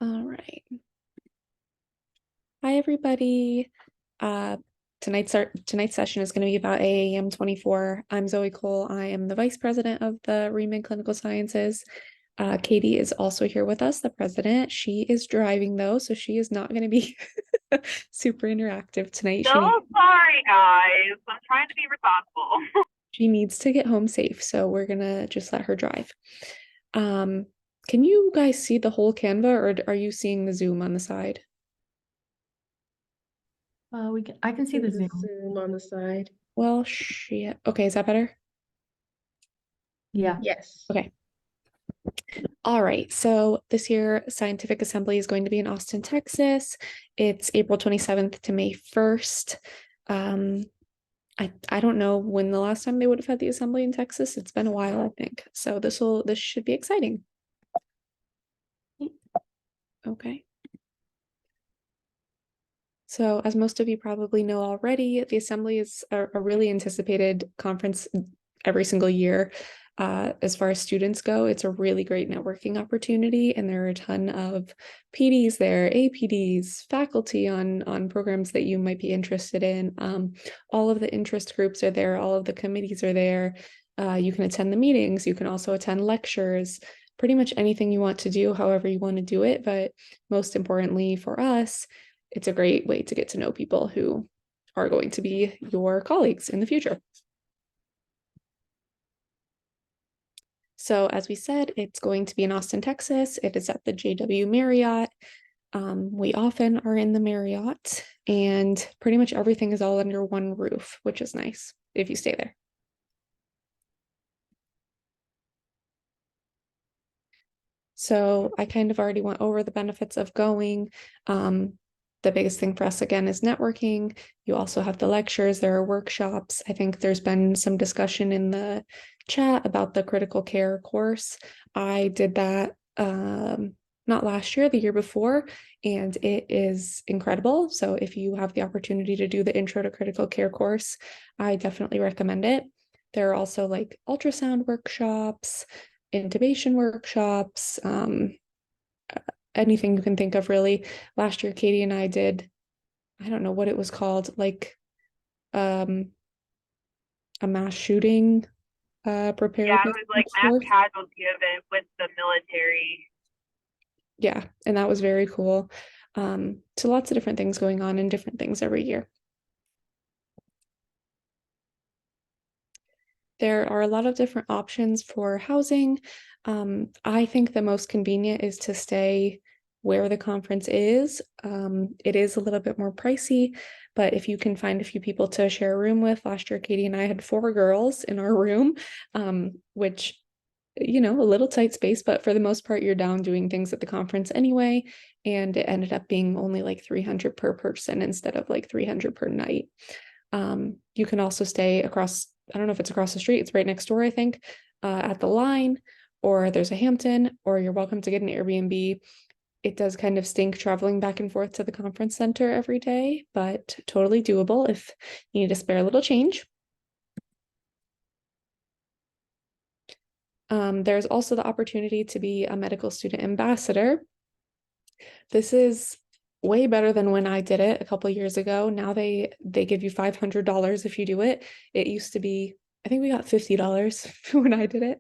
All right. Hi, everybody. Tonight's session is going to be about AAEM 24. I'm Zoe Cole. I am the Vice President of the AAEM in Clinical Sciences. Katie is also here with us, the president. She is driving though, so she is not going to be super interactive tonight. So sorry, guys. I'm trying to be responsible. She needs to get home safe, so we're gonna just let her drive. Can you guys see the whole Canva, or are you seeing the Zoom on the side? I can see the Zoom on the side. Well, shit. Okay, is that better? Yeah. Yes. Okay. All right. So this year, Scientific Assembly is going to be in Austin, Texas. It's April 27th to May 1st. I don't know when the last time they would have had the assembly in Texas. It's been a while, I think. So this should be exciting. Okay. So as most of you probably know already, the Assembly is a really anticipated conference every single year. As far as students go, it's a really great networking opportunity, and there are a ton of PDs there, APDs, faculty on programs that you might be interested in. All of the interest groups are there, all of the committees are there. You can attend the meetings, you can also attend lectures, pretty much anything you want to do, however you want to do it. But most importantly for us, it's a great way to get to know people who are going to be your colleagues in the future. So as we said, it's going to be in Austin, Texas. It is at the JW Marriott. We often are in the Marriott, and pretty much everything is all under one roof, which is nice if you stay there. So I kind of already went over the benefits of going. The biggest thing for us, again, is networking. You also have the lectures, there are workshops. I think there's been some discussion in the chat about the critical care course. I did that not last year, the year before, and it is incredible. So if you have the opportunity to do the intro to critical care course, I definitely recommend it. There are also like ultrasound workshops, intubation workshops, anything you can think of, really. Last year, Katie and I did, I don't know what it was called, like a mass shooting preparedness. Yeah, it was like mass casualty event with the military. Yeah, and that was very cool. So lots of different things going on and different things every year. There are a lot of different options for housing. I think the most convenient is to stay where the conference is. It is a little bit more pricey, but if you can find a few people to share a room with, last year Katie and I had 4 girls in our room, which, you know, a little tight space, but for the most part, you're down doing things at the conference anyway. And it ended up being only like $300 per person instead of like $300 per night. You can also stay across, I don't know if it's across the street, it's right next door, I think, at the Line, or there's a Hampton, or you're welcome to get an Airbnb. It does kind of stink traveling back and forth to the conference center every day, but totally doable if you need a spare little change. There's also the opportunity to be a medical student ambassador. This is way better than when I did it a couple years ago. Now they give you $500 if you do it. It used to be, I think we got $50 when I did it.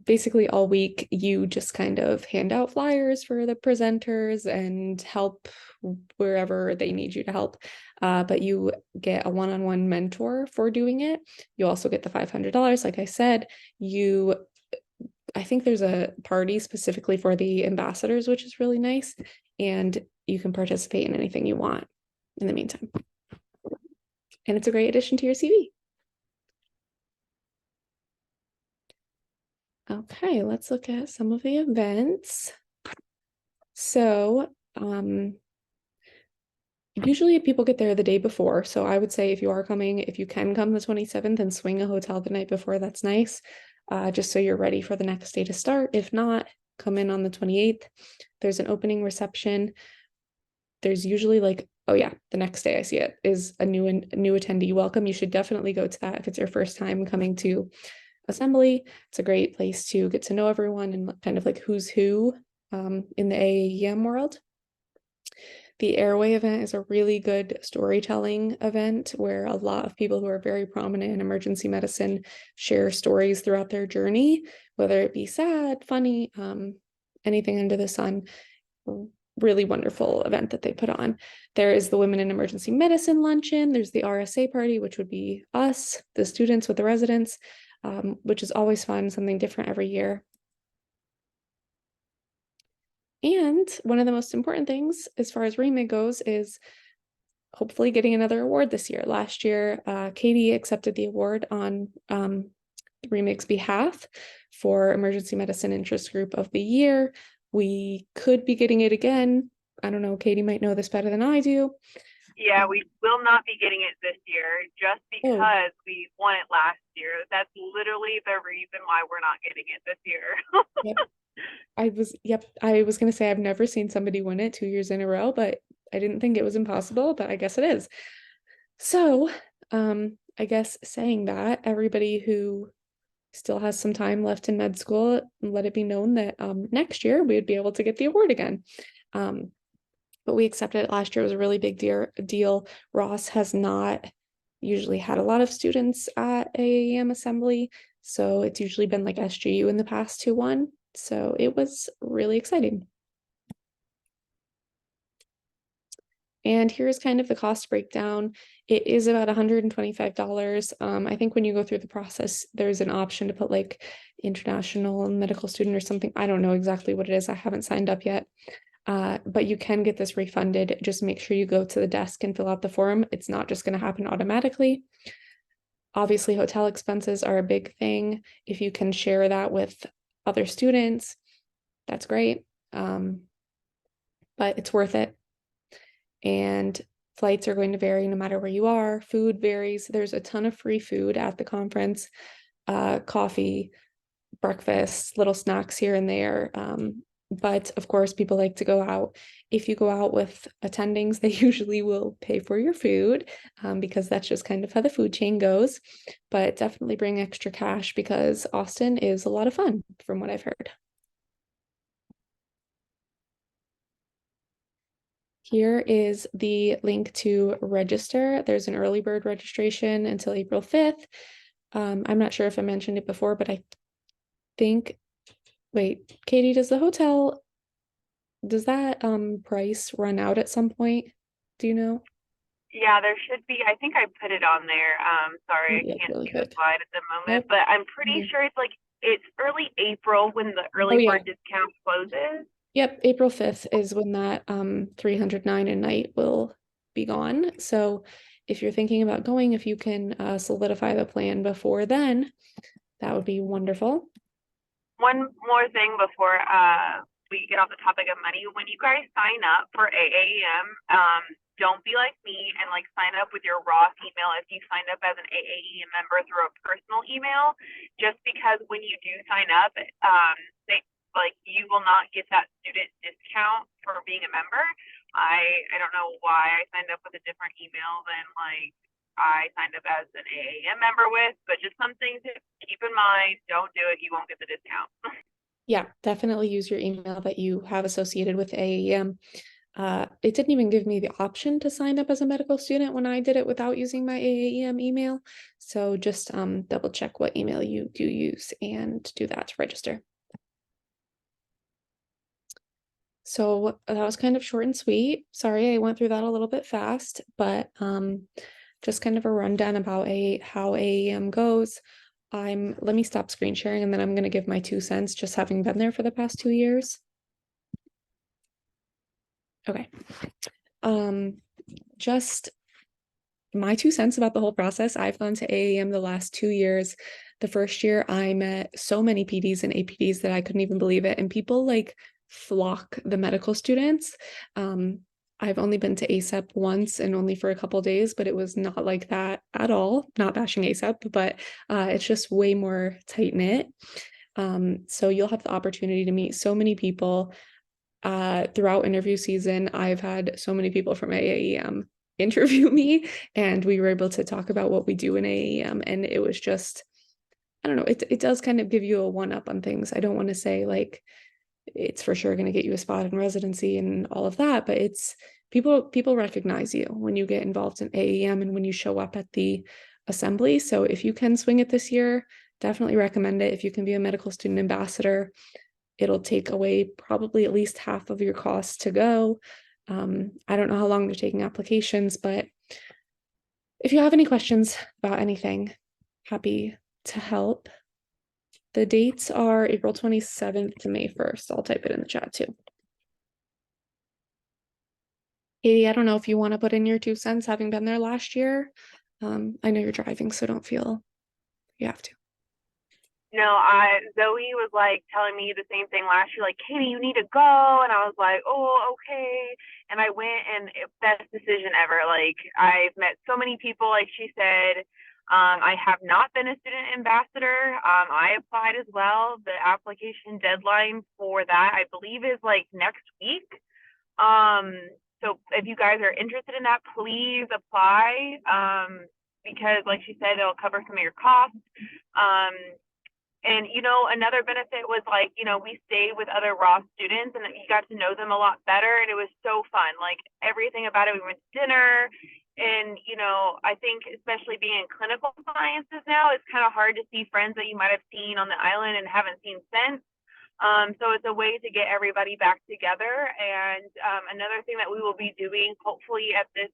Basically all week you just kind of hand out flyers for the presenters and help wherever they need you to help. But you get a one-on-one mentor for doing it. You also get the $500, like I said. I think there's a party specifically for the ambassadors, which is really nice. And you can participate in anything you want in the meantime. And it's a great addition to your CV. Okay, let's look at some of the events. So, usually people get there the day before. So I would say if you are coming, if you can come the 27th and swing a hotel the night before, that's nice. Just so you're ready for the next day to start. If not, come in on the 28th. There's an opening reception. There's usually like, oh yeah, the next day I see it is a new attendee welcome. You should definitely go to that if it's your first time coming to Assembly. It's a great place to get to know everyone and kind of like who's who in the AAEM world. The Airway event is a really good storytelling event where a lot of people who are very prominent in emergency medicine share stories throughout their journey, whether it be sad, funny, anything under the sun. Really wonderful event that they put on. There is the Women in Emergency Medicine luncheon. There's the RSA party, which would be us, the students with the residents, which is always fun, something different every year. And one of the most important things as far as remit goes is hopefully getting another award this year. Last year, Katie accepted the award on Remig's behalf for Emergency Medicine Interest Group of the Year. We could be getting it again. I don't know, Katie might know this better than I do. Yeah, we will not be getting it this year just because we won it last year. That's literally the reason why we're not getting it this year. Yep. I was gonna say I've never seen somebody win it 2 years in a row, but I didn't think it was impossible, but I guess it is. So, I guess saying that, everybody who still has some time left in med school, let it be known that next year we would be able to get the award again. But we accepted it last year. It was a really big deal. Ross has not usually had a lot of students at AAEM assembly, so it's usually been like SGU in the past who won. So it was really exciting. And here's kind of the cost breakdown. It is about $125. I think when you go through the process, there's an option to put like international medical student or something. I don't know exactly what it is. I haven't signed up yet. But you can get this refunded. Just make sure you go to the desk and fill out the form. It's not just going to happen automatically. Obviously, hotel expenses are a big thing. If you can share that with other students, that's great. But it's worth it. And flights are going to vary no matter where you are. Food varies. There's a ton of free food at the conference, coffee, breakfast, little snacks here and there. But of course, people like to go out. If you go out with attendings, they usually will pay for your food because that's just kind of how the food chain goes. But definitely bring extra cash because Austin is a lot of fun from what I've heard. Here is the link to register. There's an early bird registration until April 5th. I'm not sure if I mentioned it before, but I think, wait, Katie, does that price run out at some point? Do you know? Yeah, there should be. I think I put it on there. Sorry, I can't really see the quick. slide at the moment, Nope. but I'm pretty sure it's early April when the early bird discount closes. Yep, April 5th is when that 309 a night will be gone. So if you're thinking about going, if you can solidify the plan before then, that would be wonderful. One more thing before we get off the topic of money. When you guys sign up for AAEM, don't be like me and like sign up with your Ross email if you signed up as an AAEM member through a personal email, just because when you do sign up, you will not get that student discount for being a member. I don't know why I signed up with a different email than like I signed up as an AAM member with, but just something to keep in mind. Don't do it. You won't get the discount. Yeah, definitely use your email that you have associated with AAM. It didn't even give me the option to sign up as a medical student when I did it without using my AAEM email. So just double check what email you do use and do that to register. So that was kind of short and sweet. Sorry, I went through that a little bit fast, but just kind of a rundown about how AAM goes. Let me stop screen sharing and then I'm gonna give my 2 cents, just having been there for the past 2 years. Okay. Just my 2 cents about the whole process. I've gone to AAM the last 2 years. The first year I met so many PDs and APDs that I couldn't even believe it. And people like flock the medical students. I've only been to ASAP once and only for a couple days, but it was not like that at all. Not bashing ASAP, but it's just way more tight knit. So you'll have the opportunity to meet so many people throughout interview season. I've had so many people from AAEM interview me, and we were able to talk about what we do in AAEM, and it was just, I don't know, it does kind of give you a one-up on things. I don't want to say like it's for sure going to get you a spot in residency and all of that, but it's people recognize you when you get involved in AAEM and when you show up at the assembly. So if you can swing it this year, definitely recommend it. If you can be a medical student ambassador, it'll take away probably at least half of your costs to go. I don't know how long they're taking applications, but if you have any questions about anything, happy to help. The dates are April 27th to May 1st. I'll type it in the chat too. Katie, I don't know if you want to put in your 2 cents, having been there last year. I know you're driving, so don't feel you have to. No, Zoe was like telling me the same thing last year, like, Katie, you need to go. And I was like, oh, okay. And I went, and best decision ever. Like, I've met so many people, like she said. I have not been a student ambassador. I applied as well. The application deadline for that, I believe, is like next week. So if you guys are interested in that, please apply. Because like she said, it'll cover some of your costs. And, another benefit was like, we stayed with other Ross students and you got to know them a lot better. And it was so fun. Like everything about it. We went to dinner and, I think especially being in clinical sciences now, it's kind of hard to see friends that you might have seen on the island and haven't seen since. So it's a way to get everybody back together. And another thing that we will be doing, hopefully at this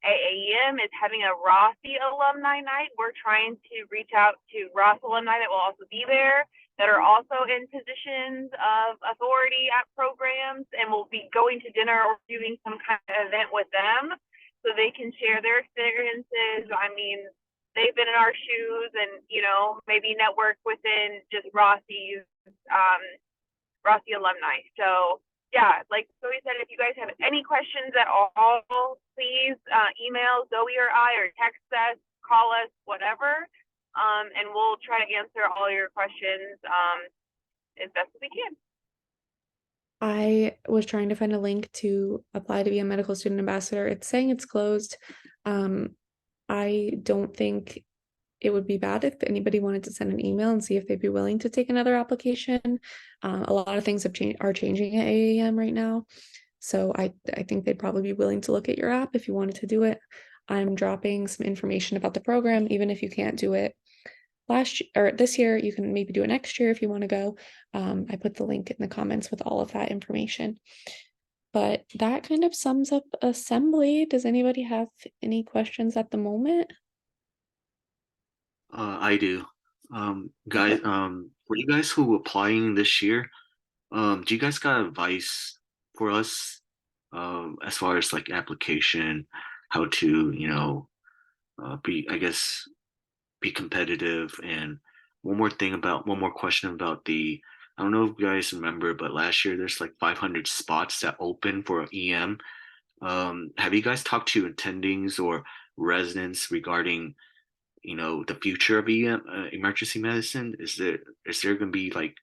AAEM, is having a Rossi alumni night. We're trying to reach out to Ross alumni that will also be there, that are also in positions of authority at programs, and we'll be going to dinner or doing some kind of event with them so they can share their experiences. I mean, they've been in our shoes and, maybe network within just Rossi alumni. So yeah, like Zoe said, if you guys have any questions at all, please email Zoe or I, or text us, call us, whatever, and we'll try to answer all your questions as best as we can. I was trying to find a link to apply to be a medical student ambassador. It's saying it's closed. I don't think it would be bad if anybody wanted to send an email and see if they'd be willing to take another application. A lot of things are changing at AAEM right now. So I think they'd probably be willing to look at your app if you wanted to do it. I'm dropping some information about the program, even if you can't do it this year, you can maybe do it next year if you want to go. I put the link in the comments with all of that information. But that kind of sums up assembly. Does anybody have any questions at the moment? I do. Guys, for you guys who applying this year, do you guys got advice for us, as far as like application, how to, be competitive? And one more question about I don't know if you guys remember, but last year there's like 500 spots that open for EM. Have you guys talked to attendings or residents regarding the future of EM, emergency medicine? Is there going to be like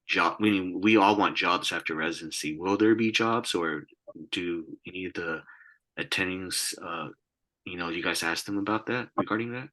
job? I mean, we all want jobs after residency. Will there be jobs, or do any of the attendings, you guys ask them about that regarding that?